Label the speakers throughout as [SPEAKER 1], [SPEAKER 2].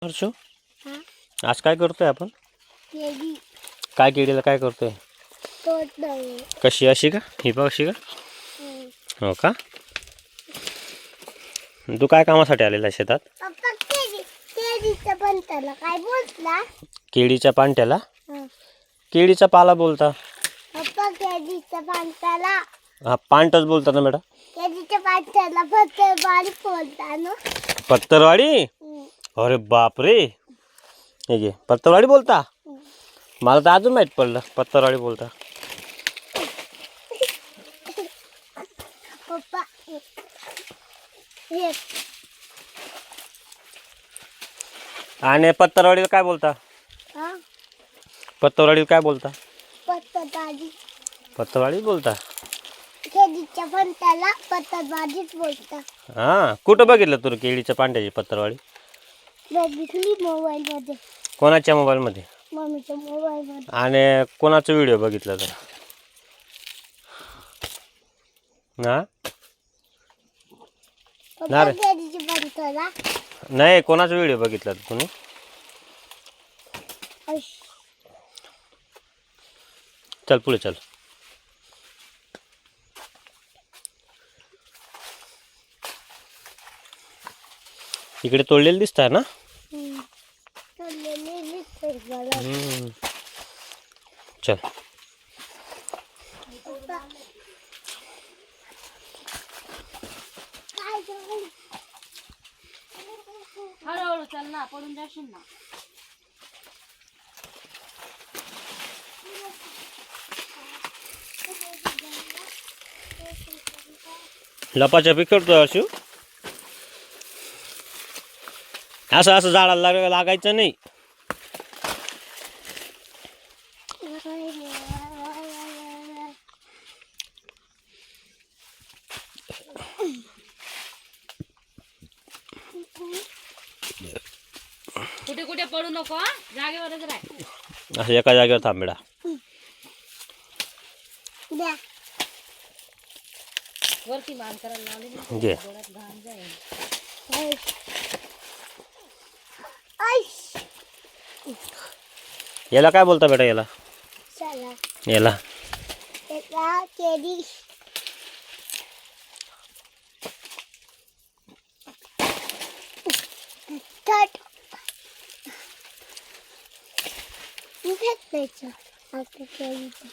[SPEAKER 1] हर्षू, आज काय करतोय आपण?
[SPEAKER 2] केळी
[SPEAKER 1] काय केळीला काय करतोय?
[SPEAKER 2] तोडतोय.
[SPEAKER 1] कशी अशी का? ही बघ अशी का? हो का? तू काय कामासाठी आलेला आहे शेतात?
[SPEAKER 2] पप्पा केळीच्या पाण्याला काय बोलता?
[SPEAKER 1] केळीच्या पांट्याला?
[SPEAKER 2] हं.
[SPEAKER 1] केळीचा पाला बोलता.
[SPEAKER 2] पप्पा केळीच्या पाण्याला
[SPEAKER 1] हा, पांटच बोलता ना बेटा?
[SPEAKER 2] केळीच्या पाण्याला पत्तरवाडी बोलता ना.
[SPEAKER 1] पत्तरवाडी? अरे बाप रे, हे घे, पत्तरवाडी बोलता? मला तर अजून माहित पडलं पत्तरवाडी बोलता.
[SPEAKER 2] पप्पा हे
[SPEAKER 1] आणि पत्तरवाडीला काय बोलता?
[SPEAKER 2] हा
[SPEAKER 1] पत्तरवाडीला काय बोलता?
[SPEAKER 2] पत्तरवाडी
[SPEAKER 1] पत्तरवाडी बोलता.
[SPEAKER 2] केळीच्या पाण्याला पत्तरवाडीच बोलता.
[SPEAKER 1] हा, कुठं बघितलं तू केळीच्या पांट्याची पत्तरवाडी?
[SPEAKER 2] बघितली मोबाईल मध्ये,
[SPEAKER 1] कोणाच्या मोबाईलमध्ये?
[SPEAKER 2] मम्मीच्या मोबाईल मध्ये.
[SPEAKER 1] आणि कोणाचा व्हिडिओ बघितला तर? हा,
[SPEAKER 2] पप्पा केळीच्या पाण्याला
[SPEAKER 1] नाही, कोणाचा व्हिडिओ बघितला तर तुम्ही? चल पुढे चल. इकडे तोडलेलं दिसत ना? चल.
[SPEAKER 3] हळूहळू चल ना, पडून जाशील ना.
[SPEAKER 1] लपाछपी करतो हर्षू. असं असं झाडाला लागायचं नाही.
[SPEAKER 3] कुठे कुठे पडू नको, जागेवरच राह.
[SPEAKER 1] असं एका जागेवर थांब बेटा.
[SPEAKER 2] द्या.
[SPEAKER 3] वरती मान करायला लावली ना,
[SPEAKER 1] घे.
[SPEAKER 3] डोळ्यात घाण जाईल.
[SPEAKER 1] याला काय बोलता बेटा? याला
[SPEAKER 2] चला
[SPEAKER 1] याला
[SPEAKER 2] एका केळी थट फेकायचं आता केळीचं.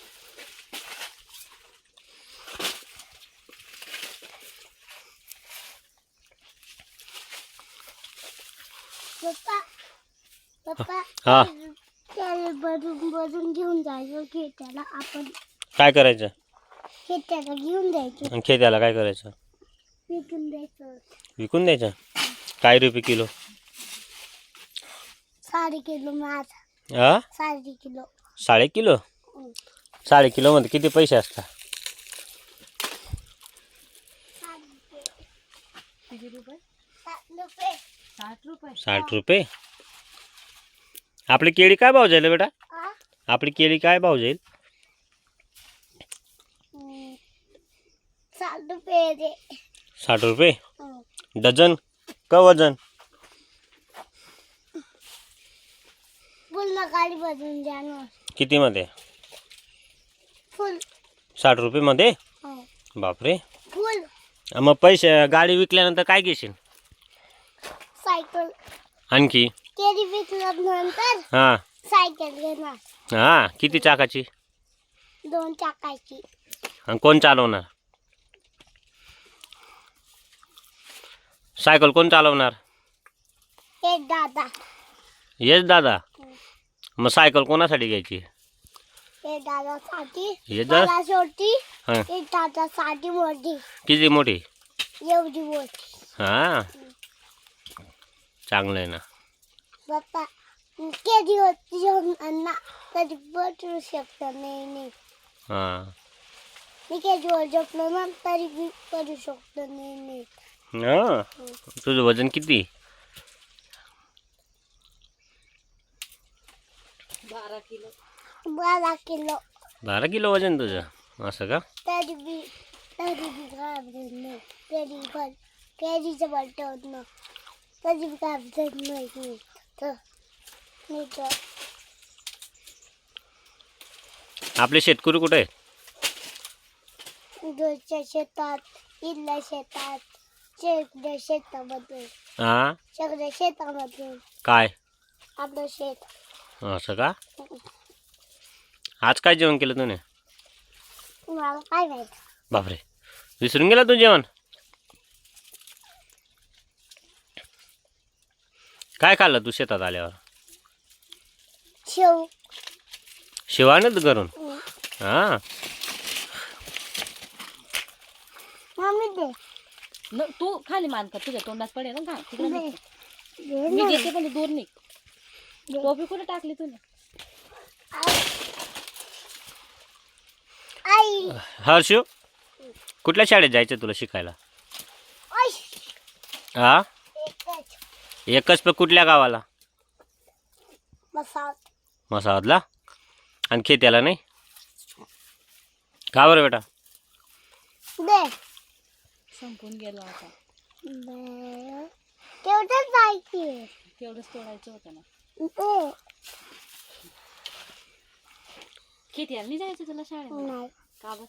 [SPEAKER 2] पप्पा पप्पा
[SPEAKER 1] हा,
[SPEAKER 2] केळी भरून घेऊन जायचं खेत्याला. आपण
[SPEAKER 1] काय करायचं?
[SPEAKER 2] खेत्याला घेऊन जायचं,
[SPEAKER 1] आणि खेत्याला काय करायचं?
[SPEAKER 2] विकून द्यायचं.
[SPEAKER 1] विकून द्यायचं? काय रुपये किलो?
[SPEAKER 2] 3.5 किलो माझा.
[SPEAKER 1] हा,
[SPEAKER 2] 3.5 किलो.
[SPEAKER 1] 3.5 किलो? 3.5 किलो मध्ये किती पैसे असतात?
[SPEAKER 3] किती रुपये?
[SPEAKER 2] 60 रुपये.
[SPEAKER 1] 60 रुपये? आपली केळी काय भाव जाईल बेटा? आपली केळी काय भाव जाईल?
[SPEAKER 2] 60 रुपये रे.
[SPEAKER 1] 60 रुपये डझन का वजन?
[SPEAKER 2] फुल गाडी भरून द्या ना.
[SPEAKER 1] किती मध्ये?
[SPEAKER 2] फुल
[SPEAKER 1] 60 रुपये मध्ये? बापरे.
[SPEAKER 2] फुल
[SPEAKER 1] मग पैसे गाडी विकल्यानंतर काय घेशील?
[SPEAKER 2] सायकल.
[SPEAKER 1] आणखी?
[SPEAKER 2] केळी विकल्यानंतर
[SPEAKER 1] हा
[SPEAKER 2] सायकल घेणार.
[SPEAKER 1] हा, किती चाकाची?
[SPEAKER 2] 2 चाकाची.
[SPEAKER 1] आणि कोण चालवणार? सायकल कोण चालवणार?
[SPEAKER 2] एक दादा.
[SPEAKER 1] येस दादा. मग सायकल कोणासाठी घ्यायची?
[SPEAKER 2] एक दादासाठी
[SPEAKER 1] हे दादा?
[SPEAKER 2] मला छोटी,
[SPEAKER 1] हा,
[SPEAKER 2] एक दादासाठी मोठी.
[SPEAKER 1] किती मोठी?
[SPEAKER 2] एवढी मोठी.
[SPEAKER 1] हा, चांगलं आहे ना.
[SPEAKER 2] पप्पा केळी होती अन्ना कधी बटू शकत नाही.
[SPEAKER 1] हा,
[SPEAKER 2] मी केळीवर झोपलो ना तरी मी करू शकतो नाही.
[SPEAKER 1] हा, तुझं वजन किती?
[SPEAKER 3] 12 किलो.
[SPEAKER 2] 12 किलो.
[SPEAKER 1] 12 किलो वजन तुझं? असं का?
[SPEAKER 2] तरी बी घाबरत नाही. केळीचं बट्ट होत ना तरी घाबरत नाही. तर मी तर
[SPEAKER 1] आपले शेतकरी कुठे आहे?
[SPEAKER 2] दूरच्या शेतात, इथल्या शेतात, सगळ्या शेतामध्ये,
[SPEAKER 1] हा
[SPEAKER 2] सगळ्या शेतामध्ये
[SPEAKER 1] काय
[SPEAKER 2] आपलं शेत.
[SPEAKER 1] असं का? आज काय जेवण केलं तुने?
[SPEAKER 2] मला काय माहित.
[SPEAKER 1] बापरे, विसरून गेला तू जेवण? काय खाल्लं तू शेतात आल्यावर?
[SPEAKER 2] शेव.
[SPEAKER 1] शेव आणलं घरून? हा
[SPEAKER 2] मम्मी दे.
[SPEAKER 3] तू खाली मान कर, तुझ्या तोंडात पडेल ना खा तिकडे
[SPEAKER 2] दे.
[SPEAKER 3] नको.
[SPEAKER 2] दे
[SPEAKER 3] मी
[SPEAKER 2] ना.
[SPEAKER 3] देते पण दूर निघ.
[SPEAKER 2] दे.
[SPEAKER 3] टोपी कुठे टाकली तुने?
[SPEAKER 2] आई.
[SPEAKER 1] हर्षू, कुठल्या शाळेत जायचं तुला शिकायला?
[SPEAKER 2] ओय.
[SPEAKER 1] हा
[SPEAKER 2] एकच.
[SPEAKER 1] एकच पण कुठल्या गावाला?
[SPEAKER 2] बसा.
[SPEAKER 1] मसावतला? आणि खेत्याला नाही का बरं बेटा?
[SPEAKER 2] दे.
[SPEAKER 3] संपून गेलो आता.
[SPEAKER 2] दे. तेवढंच जायची.
[SPEAKER 3] तेवढंच तोडायचं होतं ना.
[SPEAKER 2] दे.
[SPEAKER 3] किती नाही जायचं तुला शाळेत?
[SPEAKER 2] नाही.
[SPEAKER 3] का बरं?